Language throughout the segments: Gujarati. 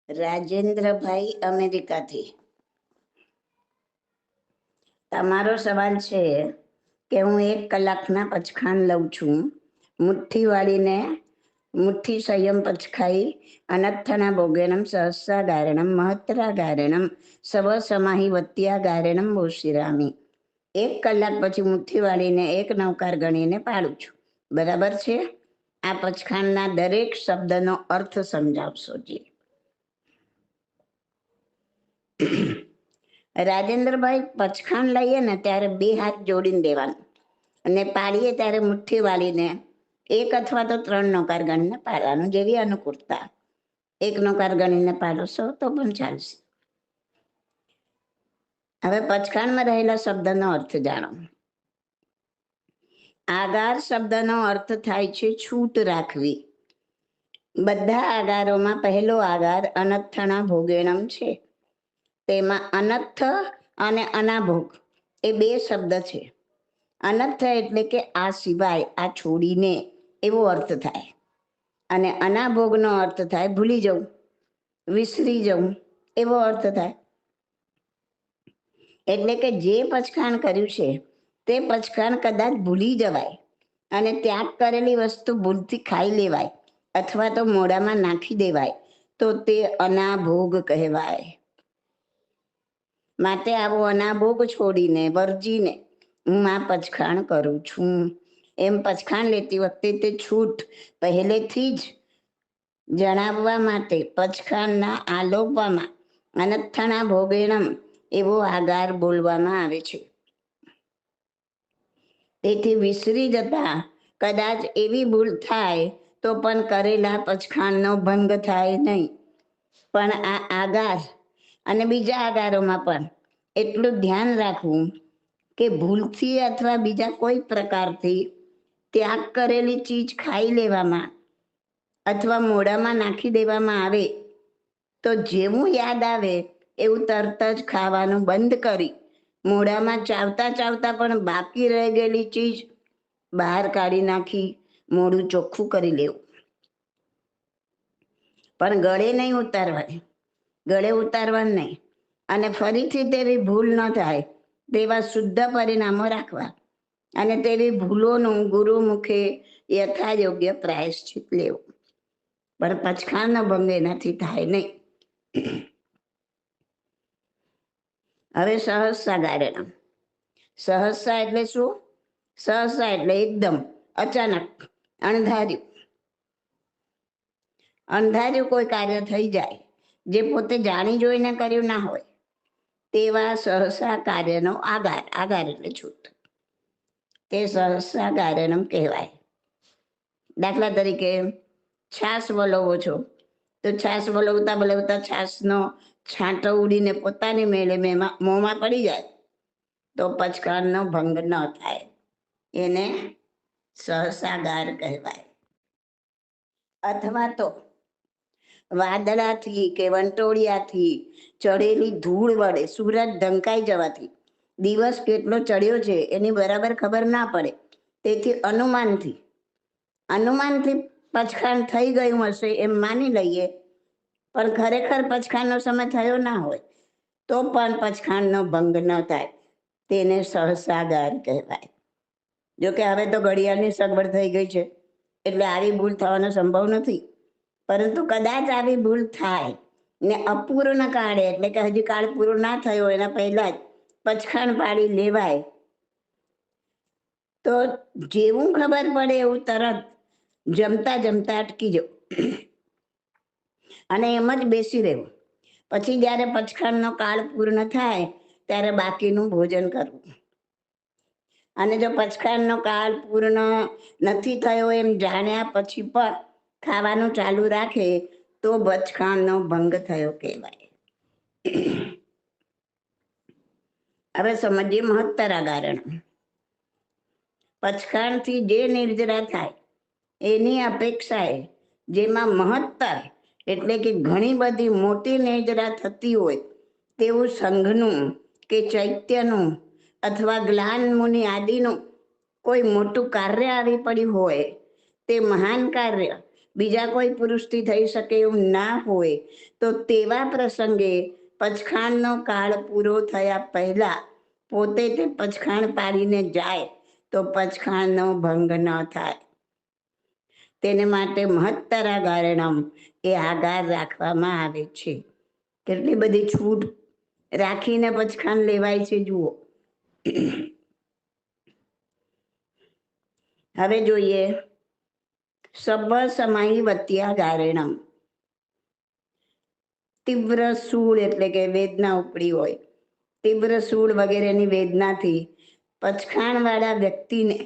રાજેન્દ્રભાઈ અમેરિકાથી તમારો સવાલ છે કે હું 1 કલાકના પચખાણ લઉં છું. મુઠ્ઠી વાળીને મુઠ્ઠી સંયમ પચખાઈ અનથના ભોગેનમ સહસ્રા ગાયણમ મહત્રા ગાયણમ સવ સમાહી વત્યા ગાયણમ બોશિરામી. 1 કલાક પછી મુઠ્ઠી વાળીને 1 નવકાર ગણીને પાડું છું. બરાબર છે? આ પચખાણના દરેક શબ્દનો અર્થ સમજાવશો જી. રાજેન્દ્રભાઈ, પચખાણ લઈએ ને ત્યારે 2 હાથ જોડીને દેવાનું અને પાડીએ ત્યારે મુઠ્ઠી વાળીને 1 અથવા તો 3 નોકાર ગણીને પાડવાનું, જેવી અનુકૂળતા. 1 નોકાર ગણીને પાડશો તો પણ ચાલશે. હવે પચખાણમાં રહેલા શબ્દનો અર્થ જાણો. આગાર શબ્દનો અર્થ થાય છે છૂટ રાખવી. બધા આગારોમાં પહેલો આગાર અનથણા ભોગેણમ છે. તેમાં અનર્થ અને અનાભોગ એ 2 શબ્દ છે. અનર્થ એટલે કે આ સિવાય, આ છોડીને એવો અર્થ થાય, અને અનાભોગનો અર્થ થાય ભૂલી જવું, વિસરી જવું એવો અર્થ થાય. એટલે કે જે પચખાણ કર્યું છે તે પચખાણ કદાચ ભૂલી જવાય અને ત્યાગ કરેલી વસ્તુ ભૂલથી ખાઈ લેવાય અથવા તો મોઢામાં નાખી દેવાય તો તે અનાભોગ કહેવાય. માટે આવો અનાભોગ છોડીને, વર્જીને હું આ પચખાણ કરું છું. એમ પચખાણ લેતી વખતે તે છૂટ પહેલેથી જ જણાવવા માટે પચખાણના આલોપવામાં અનથણા ભોગેણમ એવો આગાર બોલવામાં આવે છે. તેથી વિસરી જતા કદાચ એવી ભૂલ થાય તો પણ કરેલા પચખાણનો ભંગ થાય નહીં. પણ આ આગાર અને બીજા આગારોમાં પણ એટલું ધ્યાન રાખવું કે ભૂલથી અથવા બીજા કોઈ પ્રકારથી ત્યાગ કરેલી ચીજ ખાઈ લેવામાં અથવા મોઢામાં નાખી દેવામાં આવે તો જેવું યાદ આવે એવું તરત જ ખાવાનું બંધ કરી મોઢામાં ચાવતા ચાવતા પણ બાકી રહી ગયેલી ચીજ બહાર કાઢી નાખી મોઢું ચોખ્ખું કરી લેવું. પણ ગળે નહીં ઉતારવાની, ગળે ઉતારવાનું નહીં. અને ફરીથી તેવી ભૂલ ન થાય તેવા શુદ્ધ પરિણામો રાખવા અને તેવી ભૂલોનું ગુરુ મુખે યથાયોગ્ય પ્રાયશ્ચિત લેવું. પણ પચખાણનો ભંગ એનાથી થાય નહીં. હવે સહસા ગાયણમ. સહસા એટલે શું? સહસા એટલે એકદમ, અચાનક, અણધાર્યું. અંધાર્યું કોઈ કાર્ય થઈ જાય જે પોતે જાણી જોઈને કર્યું ના હોય તેવા સહસા કાર્યનો આગાર, આગાર એટલે છૂટ, તે સહસા ગાયણમ કહેવાય. દાખલા તરીકે છાશ વલોવો છો તો છાશ વલોવતા વલોવતા છાશનો છાંટો ઉડીને પોતાની મેળે મોંમાં પડી જાય તો પચખાણનો ભંગ ન થાય, એને સહસાગાર કહેવાય. અથવા તો વાદળાથી કે વંટોળિયાથી ચડેલી ધૂળ વડે સૂરજ ઢંકાઈ જવાથી દિવસ કેટલો ચડ્યો છે એની બરાબર ખબર ના પડે, તેથી અનુમાનથી પચખાણ થઈ ગયું હશે એમ માની લઈએ, પણ ખરેખર પચખાણનો સમય થયો ના હોય તો પણ પચખાણનો ભંગ ન થાય, તેને સહસાગાર કહેવાય. જોકે હવે તો ઘડિયાળની સગવડ થઈ ગઈ છે એટલે આવી ભૂલ થવાનો સંભવ નથી, પરંતુ કદાચ આવી ભૂલ થાય ને અપૂર્ણ કાળે, એટલે કે હજી કાળ પૂરો ના થયો એના પહેલા જ પચખાણ પાડી લેવાય તો જેવું ખબર પડે એવું તરત જમતા જમતા અટકી જવું અને એમ જ બેસી રહેવું. પછી જ્યારે પચખાણનો કાળ પૂર્ણ થાય ત્યારે બાકીનું ભોજન કરવું. અને જો પચખાણનો કાળ પૂર્ણ નથી થયો એમ જાણ્યા પછી પણ ખાવાનું ચાલુ રાખે તો પચખાણનો ભંગ થયો કહેવાય. હવે સમજીએ મહત્તરા ગાયણમ. પચખાણથી જે નિર્જરા થાય એની અપેક્ષાએ જેમાં મહત્તર એટલે કે ઘણી બધી મોટી નિર્જરા થતી હોય તેવું સંઘનું કે ચૈત્યનું અથવા ગ્લાન મુનિ આદિનું કોઈ મોટું કાર્ય આવી પડ્યું હોય તે મહાન કાર્ય બીજા કોઈ પુરુષથી થઈ શકે એવું ના હોય તો તેવા પ્રસંગે પચખાણનો કાળ પૂરો થયા પહેલા પોતે તે પચખાણ પાડીને જાય તો પચખાણનો ભંગ ન થાય. તેને માટે મહત્તરા ગારણમ એ આગાર રાખવામાં આવે છે. કેટલી બધી છૂટ રાખીને પચખાણ લેવાય છે જુઓ. હવે જોઈએ સબ સમાહી વત્યા ગારેણમ. તીવ્ર સૂળ એટલે કે વેદના ઉપડી હોય, તીવ્ર સૂળ વગેરેની વેદનાથી પચખાણ વાળા વ્યક્તિને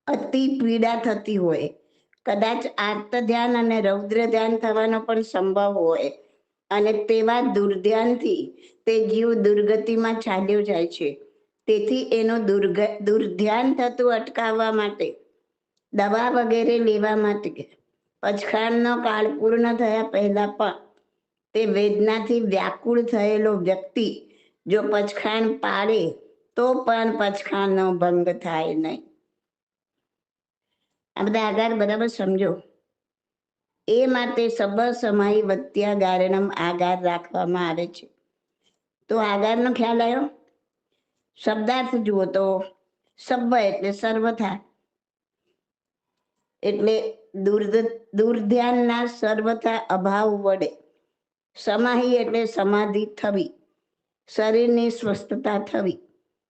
અતિ પીડા થતી હોય, કદાચ આર્ત ધ્યાન અને રૌદ્ર ધ્યાન થવાનો પણ સંભવ હોય, અને તેવા દુર્ધ્યાનથી તે જીવ દુર્ગતિમાં ચાલ્યો જાય છે. તેથી એનું દુર્ધ્યાન થતું અટકાવવા માટે દવા વગેરે લેવા માટે પચખાણનો કાળ પૂર્ણ થયા પહેલા પણ તે વેદનાથી વ્યાકુળ થયેલો વ્યક્તિ જો પચખાણ પાડે તો પણ પચખાણનો ભંગ થાય નહીં. આ બધા આગાર બરાબર સમજો. એ માટે સબ સમાહી વત્યા ગારણમ આગાર રાખવામાં આવે છે. તો આગારનો ખ્યાલ આવ્યો. શબ્દાર્થ જુઓ તો સબ એટલે સર્વથા, એટલે દુર્ધ્યાનના સર્વથા અભાવ વડે. સમાહી એટલે સમાધિ થવી, શરીરની સ્વસ્થતા થવી.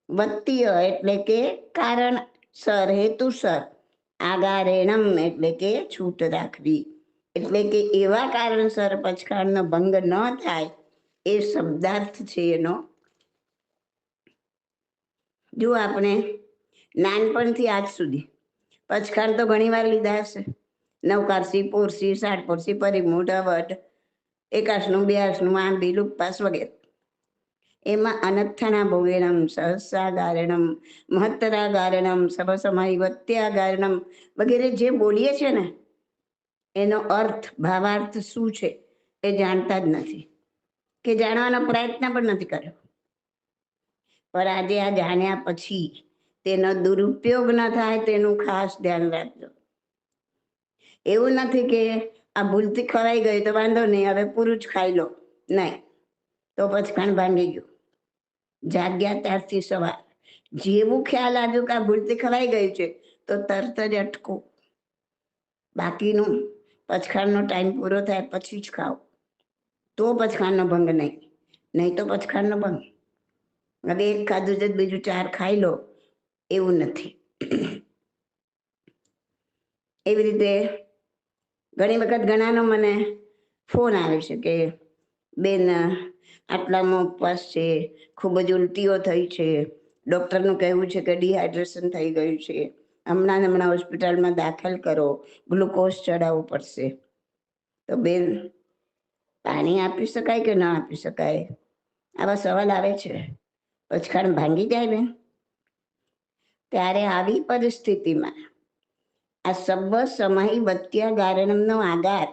વત્ય એટલે કે કારણ સર, હેતુસર. આગારેણમ એટલે કે છૂટ રાખવી, એટલે કે એવા કારણસર પચખાણનો ભંગ ન થાય એ શબ્દાર્થ છે એનો. જો આપણે નાનપણથી આજ સુધી પચખાણ તો ઘણી વાર લીધા હશે. નવકારસી, પોરસી, સાઠ પોરસી, પરિમૂઢ, અવઢ, એકાશનું, બેઆશનું, આંબી, લુકપાસ વગેરે. એમાં અનથના ભોગેણમ, સહસા ગારણમ, મહત્તરા ગારણમ, સબ સમાહી વત્યા ગારણમ વગેરે જે બોલીએ છે ને એનો અર્થ, ભાવાર્થ શું છે એ જાણતા જ નથી, કે જાણવાનો પ્રયત્ન પણ નથી કર્યો. પણ આજે આ જાણ્યા પછી તેનો દુરુપયોગ ન થાય તેનું ખાસ ધ્યાન રાખજો. એવું નથી કે આ ભૂલથી ખવાઈ ગયું તો વાંધો નહીં, હવે પૂરું જ ખાઈ લો, નહીં, તો પચખાણ ભાંગી ગયું. જાગ્યા ત્યારથી સવાર જેવું ખ્યાલ આવ્યું કે આ ભૂલથી ખવાઈ ગયું છે તો તરત જ અટકો. બાકીનું પચખાણનો ટાઈમ પૂરો થાય પછી જ ખાઓ, તો પચખાણનો ભંગ નહીં, નહીં તો પચખાણનો ભંગ. હવે એક ખાધું છે બીજું 4 ખાઈ લો એવું નથી. એવી રીતે ઘણી વખત ઘણાનો મને ફોન આવે છે કે બેન આટલામાં ઉપવાસ છે, ખૂબ જ ઉલટીઓ થઈ છે, ડૉક્ટરનું કહેવું છે કે ડિહાઇડ્રેશન થઈ ગયું છે, હમણાં હોસ્પિટલમાં દાખલ કરો, ગ્લુકોઝ ચડાવવું પડશે. તો બેન પાણી આપી શકાય કે ન આપી શકાય, આવા સવાલ આવે છે. પચખાણ ભાંગી જાય ને ત્યારે આવી પરિસ્થિતિમાં આ સબ સમાહી વત્યા ગારણમનો આગાર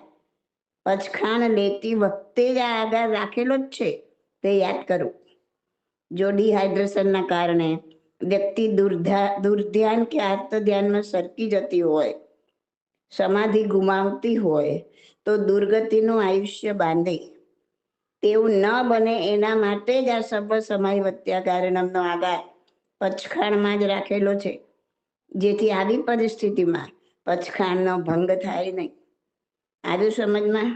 પચખાણ લેતી વખતે જ આ આગાર રાખેલો જ છે તે યાદ કરું. જો ડિહાઇડ્રેશનના કારણે વ્યક્તિ દુર્ધ્યાન કે આર્ત ધ્યાનમાં સરકી જતી હોય, સમાધિ ગુમાવતી હોય તો દુર્ગતિનું આયુષ્ય બાંધે. તેવું ન બને એના માટે જ આ સબ સમાહી વત્યા ગારણમનો આગાર પચખાણમાં જ રાખેલો છે, જેથી આવી પરિસ્થિતિમાં પચખાણનો ભંગ થાય નહીં. આજુ સમજમાં.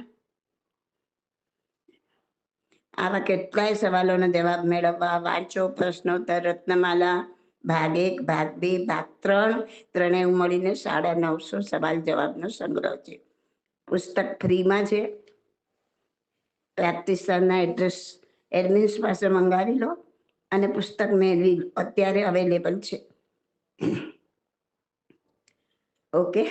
આવા કેટલાય સવાલોનો જવાબ મેળવવા વાંચો પ્રશ્નોત્તર રત્નમાલા ભાગ 1, ભાગ 2, ભાગ 3, ત્રણેય મળીને 950 સવાલ જવાબનો સંગ્રહ છે. પુસ્તક ફ્રીમાં છે. પ્રાપ્તિસ્થાનના એડ્રેસ એડમિન્સ પાસે મંગાવી લો અને પુસ્તક મેળવી લો, અત્યારે અવેલેબલ છે. Okay,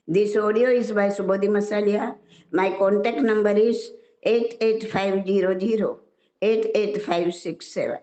this audio is by Subodhi Masalia. My contact number is 8850088567.